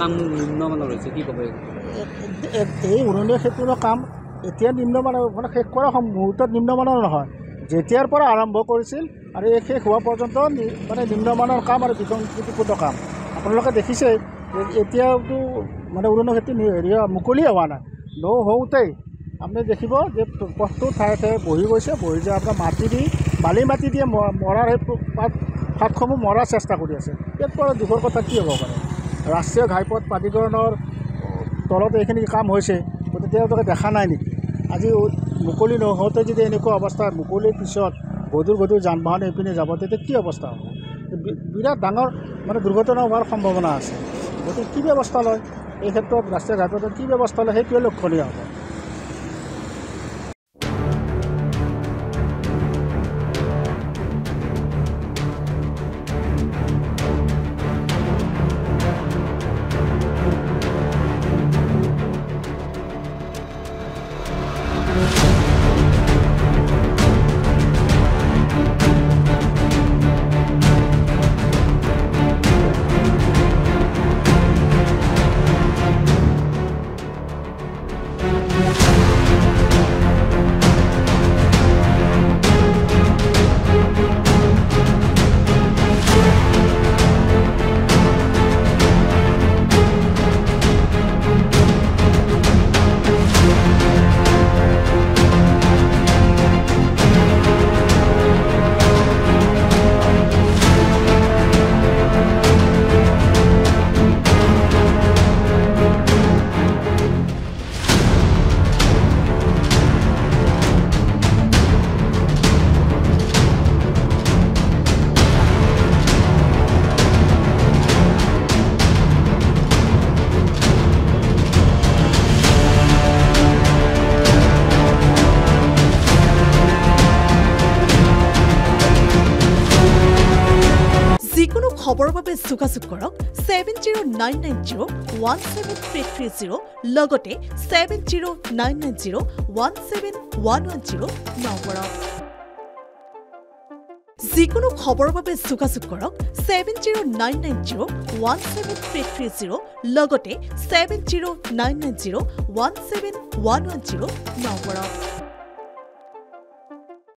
কাম নিম্নমানৰ হৈছে কি ক'ব? এই উৰণীয়া সেতুৰ কাম এতিয়া নিম্নমানৰ মানে শেষ কৰা মুহূৰ্তত নিম্নমানৰ নহয়, যেতিয়াৰ পৰা আৰম্ভ কৰিছিল আৰু এই শেষ হোৱা পৰ্যন্ত মানে নিম্নমানৰ কাম আৰু বিসংগতিপূৰ্ণ কাম। আপোনালোকে দেখিছে এতিয়াতো মানে উৰণীয়া সেতু মুকলি হোৱা নাই, নহওঁতেই আপুনি দেখিব যে পথটো ঠায়ে ঠায়ে বহি গৈছে, বহি যায় আপোনাৰ মাটি দি বালি মাটি দিয়ে মৰাৰ সেই ফাটসমূহ মৰাৰ চেষ্টা কৰি আছে। ইয়াত পৰা দুখৰ কথা কি হ'ব পাৰে? ৰাষ্ট্ৰীয় ঘাইপথ প্ৰাধিকৰণৰ তলত এইখিনি কাম হৈছে, গতিকে তেওঁলোকে দেখা নাই নেকি? আজি মুকলি নহওঁতে যদি এনেকুৱা অৱস্থা, মুকলিৰ পিছত গধুৰ যান বাহন এইপিনে যাব, তেতিয়া কি অৱস্থা হ'ব? বিৰাট ডাঙৰ মানে দুৰ্ঘটনা হোৱাৰ সম্ভাৱনা আছে। গতিকে কি ব্যৱস্থা লয় এই ক্ষেত্ৰত, ৰাষ্ট্ৰীয় ঘাইপথত কি ব্যৱস্থা লয় সেইটোৱে লক্ষণীয় হ'ব। যিকোনো খবৰৰ বাবে যোগাযোগ কৰক 7099017330 লগতে 7099017110 নম্বৰত। যিকোনো খবৰৰ বাবে যোগাযোগ কৰক 7099017330 লগতে 7099017110 নম্বৰত।